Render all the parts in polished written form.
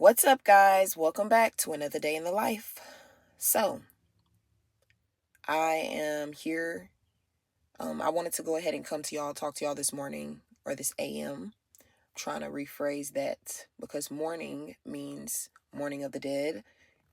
What's up, guys? Welcome back to another day in the life. So, I am here. I wanted to go ahead and come to y'all, talk to y'all this morning or this AM. Trying to rephrase that because morning means morning of the dead.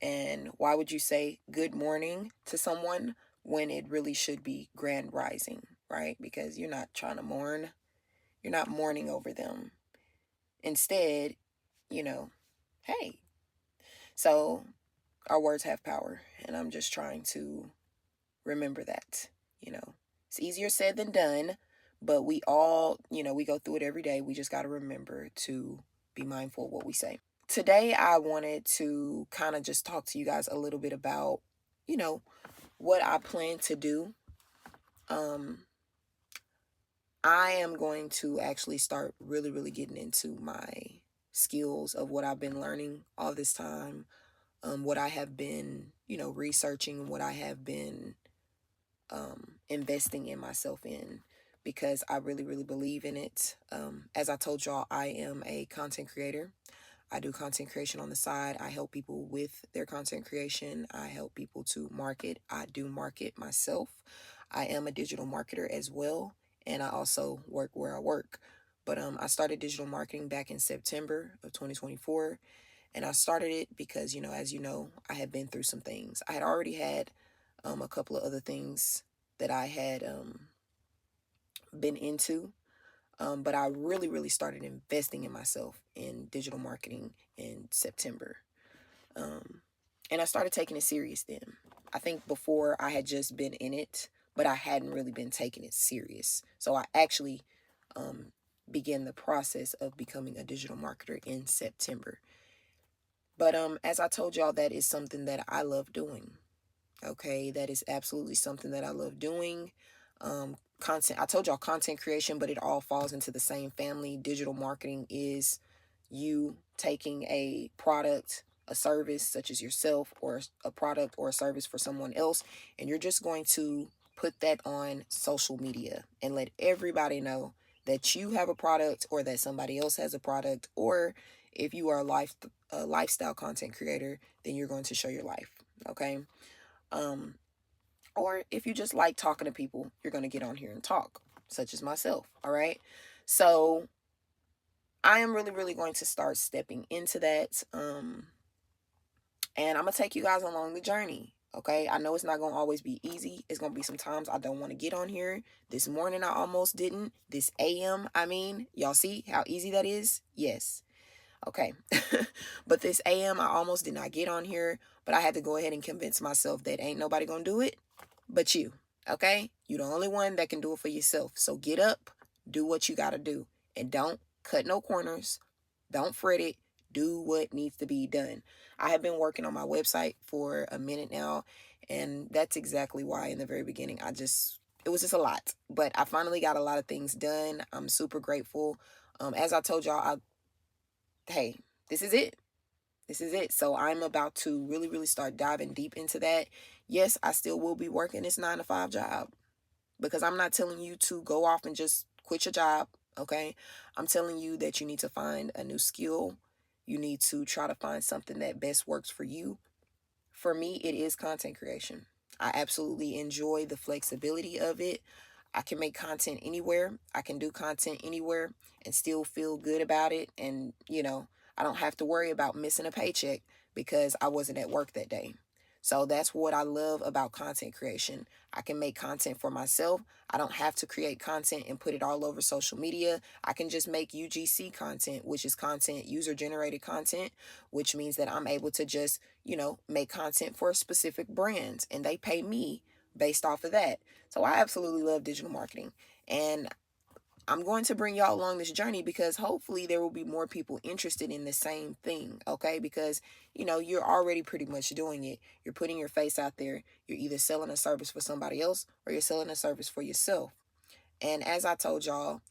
And why would you say good morning to someone when it really should be grand rising, right? Because you're not trying to mourn, you're not mourning over them. Instead, you know, hey. So, our words have power, and I'm just trying to remember that. you know it's easier said than done, but we all, we go through it every day. We just got to remember to be mindful of what we say. Today I wanted to kind of just talk to you guys a little bit about, you know what I plan to do. um I am going to actually start really getting into my skills of what I've been learning all this time, what I have been, researching, what I have been investing in myself in, because I really believe in it. As I told y'all, I am a content creator. I do content creation on the side. I help people with their content creation. I help people to market. I do market myself. I am a digital marketer as well, and I also work where I work. But I started digital marketing back in September of 2024, and I started it because, as you know, I had been through some things. I had already had a couple of other things that I had been into, but I really started investing in myself in digital marketing in September. Um, and I started taking it serious then. I think before I had just been in it, but I hadn't really been taking it serious. So I actually um, began the process of becoming a digital marketer in September. But as I told y'all, that is something that I love doing. Okay, that is absolutely something that I love doing. Content, I told y'all content creation, but it all falls into the same family. Digital marketing is you taking a product, a service such as yourself, or a product or a service for someone else, and you're just going to put that on social media and let everybody know that you have a product or that somebody else has a product. Or if you are a lifestyle content creator, then you're going to show your life. Okay. um or if you just like talking to people, you're going to get on here and talk, such as myself. All right. So I am really going to start stepping into that. And I'm going to take you guys along the journey. Okay. I know it's not going to always be easy. It's going to be some times I don't want to get on here. This morning, I almost didn't. This AM, y'all see how easy that is? Yes. Okay. But this AM, I almost did not get on here, but I had to go ahead and convince myself that ain't nobody going to do it but you. Okay? You're the only one that can do it for yourself. So get up, do what you got to do, and don't cut no corners. Don't fret it. Do what needs to be done. I have been working on my website for a minute now, and that's exactly why in the very beginning it was just a lot. But I finally got a lot of things done. I'm super grateful. As I told y'all, hey, this is it. This is it. So I'm about to really start diving deep into that. Yes, I still will be working this 9 to 5 job, because I'm not telling you to go off and just quit your job. Okay. I'm telling you that you need to find a new skill. You need to try to find something that best works for you. For me, it is content creation. I absolutely enjoy the flexibility of it. I can make content anywhere. I can do content anywhere and still feel good about it. And, I don't have to worry about missing a paycheck because I wasn't at work that day. So that's what I love about content creation. I can make content for myself. I don't have to create content and put it all over social media. I can just make UGC content, which is content, user generated content, which means that I'm able to just, make content for specific brands and they pay me based off of that. So I absolutely love digital marketing. And I'm going to bring y'all along this journey because hopefully there will be more people interested in the same thing. Okay. Because, you're already pretty much doing it. You're putting your face out there. You're either selling a service for somebody else or you're selling a service for yourself. And as I told y'all,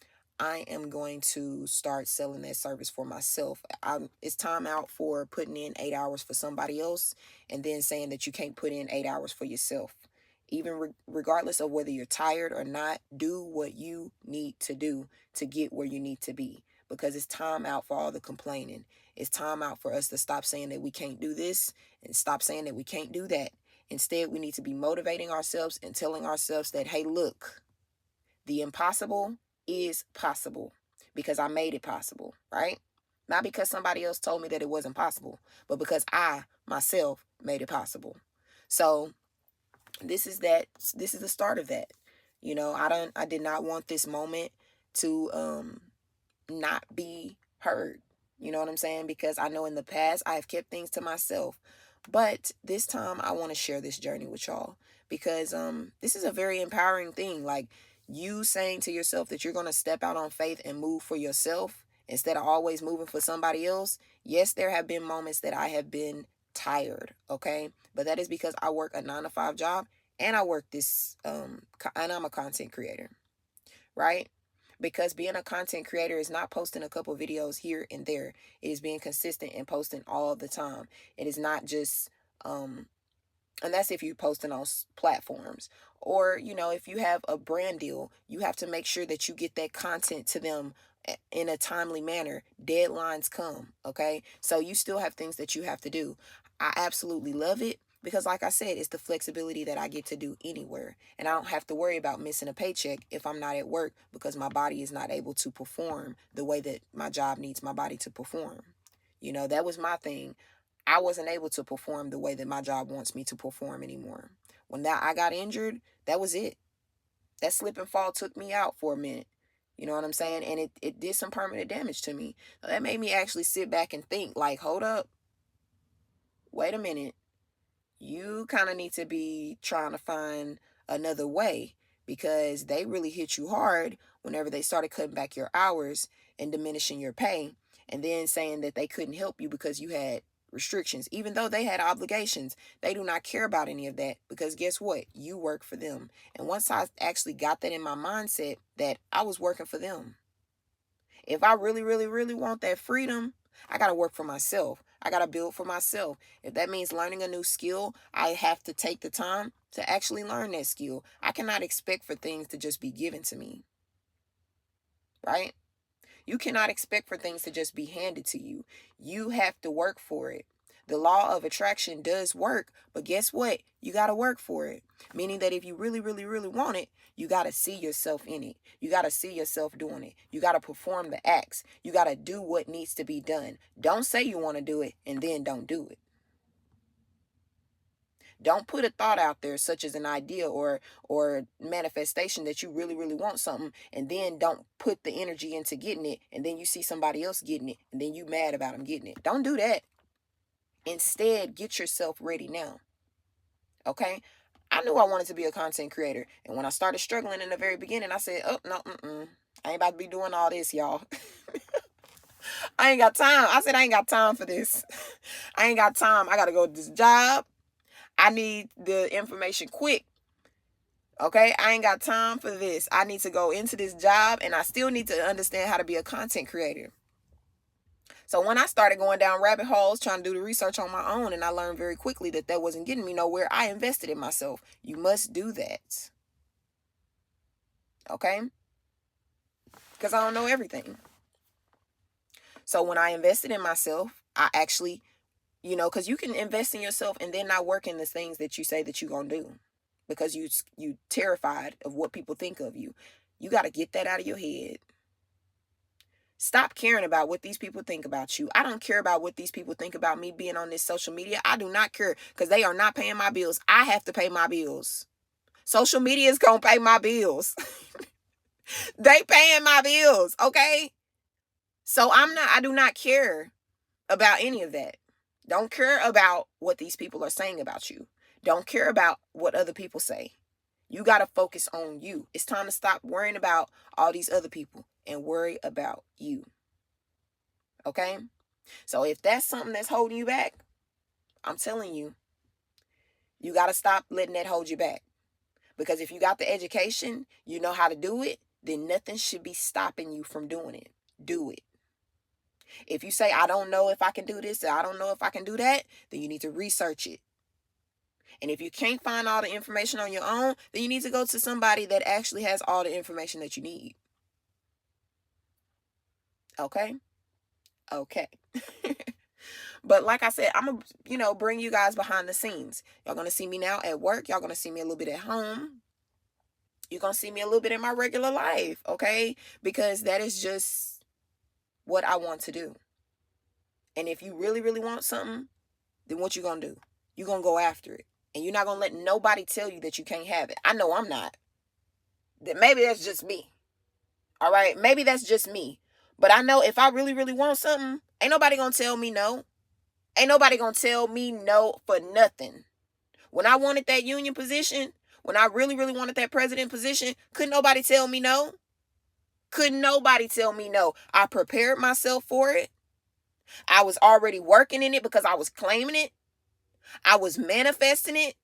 I am going to start selling that service for myself. It's time out for putting in 8 hours for somebody else and then saying that you can't put in 8 hours for yourself. Even regardless of whether you're tired or not, do what you need to do to get where you need to be. because it's time out for all the complaining. It's time out for us to stop saying that we can't do this and stop saying that we can't do that. Instead, we need to be motivating ourselves and telling ourselves that, hey, look, the impossible is possible because I made it possible, right? Not because somebody else told me that it wasn't possible, but because I myself made it possible. So this is the start of that. I did not want this moment to not be heard. You know what I'm saying? Because I know in the past I have kept things to myself. But this time I want to share this journey with y'all because this is a very empowering thing. Like, you saying to yourself that you're going to step out on faith and move for yourself instead of always moving for somebody else. Yes, there have been moments that I have been tired, okay? But that is because I work a 9-to-5 job and I work this and I'm a content creator, right? Because being a content creator is not posting a couple videos here and there. It is being consistent and posting all the time. It is not just and that's if you're posting on platforms. Or, if you have a brand deal, you have to make sure that you get that content to them in a timely manner. Deadlines come, okay? So you still have things that you have to do. I absolutely love it because, like I said, it's the flexibility that I get to do anywhere. And I don't have to worry about missing a paycheck if I'm not at work because my body is not able to perform the way that my job needs my body to perform. That was my thing. I wasn't able to perform the way that my job wants me to perform anymore. When I got injured, that was it. That slip and fall took me out for a minute. You know what I'm saying? And it did some permanent damage to me. That made me actually sit back and think, like, hold up. Wait a minute. You kind of need to be trying to find another way because they really hit you hard whenever they started cutting back your hours and diminishing your pay, and then saying that they couldn't help you because you had restrictions. Even though they had obligations, they do not care about any of that because guess what? You work for them. And once I actually got that in my mindset that I was working for them, if I really, really, really want that freedom, I got to work for myself. I got to build for myself. If that means learning a new skill, I have to take the time to actually learn that skill. I cannot expect for things to just be given to me, right? You cannot expect for things to just be handed to you. You have to work for it. The law of attraction does work, but guess what? You got to work for it. Meaning that if you really, really, really want it, you got to see yourself in it. You got to see yourself doing it. You got to perform the acts. You got to do what needs to be done. Don't say you want to do it and then don't do it. Don't put a thought out there such as an idea or manifestation that you really, really want something and then don't put the energy into getting it, and then you see somebody else getting it and then you mad about them getting it. Don't do that. Instead, get yourself ready now. Okay? I knew I wanted to be a content creator, and when I started struggling in the very beginning, I said, oh, no, I ain't about to be doing all this, y'all. I ain't got time. I said, I ain't got time for this. I ain't got time. I got to go to this job. I need the information quick. Okay, I ain't got time for this. I need to go into this job and I still need to understand how to be a content creator. So when I started going down rabbit holes trying to do the research on my own, and I learned very quickly that that wasn't getting me nowhere, I invested in myself. You must do that. Okay? Because I don't know everything. So when I invested in myself, I actually, because you can invest in yourself and then not work in the things that you say that you're going to do because you terrified of what people think of you. You got to get that out of your head. Stop caring about what these people think about you. I don't care about what these people think about me being on this social media. I do not care because they are not paying my bills. I have to pay my bills. Social media is going to pay my bills. They paying my bills, okay? So I do not care about any of that. Don't care about what these people are saying about you. Don't care about what other people say. You got to focus on you. It's time to stop worrying about all these other people and worry about you. Okay? So if that's something that's holding you back, I'm telling you, you got to stop letting that hold you back. Because if you got the education, you know how to do it, then nothing should be stopping you from doing it. Do it. If you say, I don't know if I can do this, or I don't know if I can do that, then you need to research it. And if you can't find all the information on your own, then you need to go to somebody that actually has all the information that you need. Okay? Okay. But like I said, I'm going to, bring you guys behind the scenes. Y'all going to see me now at work. Y'all going to see me a little bit at home. You're going to see me a little bit in my regular life, okay? Because that is just what I want to do. And if you really, really want something, then what you going to do? You're going to go after it. And you're not going to let nobody tell you that you can't have it. I know I'm not. That maybe that's just me. All right? Maybe that's just me. But I know if I really, really want something, ain't nobody going to tell me no. Ain't nobody going to tell me no for nothing. When I wanted that union position, when I really, really wanted that president position, couldn't nobody tell me no. Couldn't nobody tell me no. I prepared myself for it. I was already working in it because I was claiming it. I was manifesting it.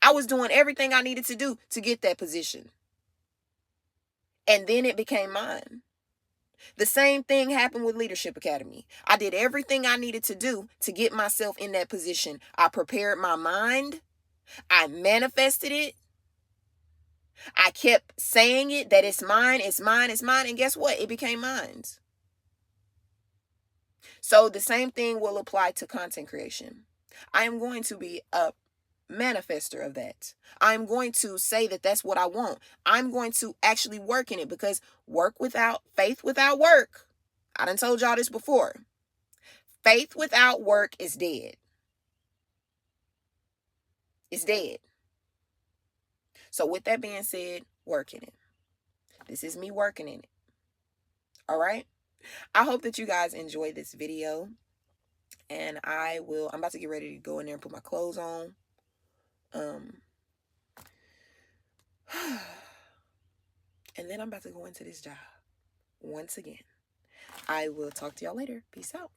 I was doing everything I needed to do to get that position. And then it became mine. The same thing happened with Leadership Academy. I did everything I needed to do to get myself in that position. I prepared my mind. I manifested it. I kept saying it, that it's mine, it's mine, it's mine. And guess what? It became mine. So the same thing will apply to content creation. I am going to be a manifester of that. I'm going to say that that's what I want. I'm going to actually work in it, because faith without work. I done told y'all this before. Faith without work is dead. It's dead. So with that being said, work in it. This is me working in it. All right. I hope that you guys enjoy this video. And I'm about to get ready to go in there and put my clothes on. And then I'm about to go into this job once again. I will talk to y'all later. Peace out.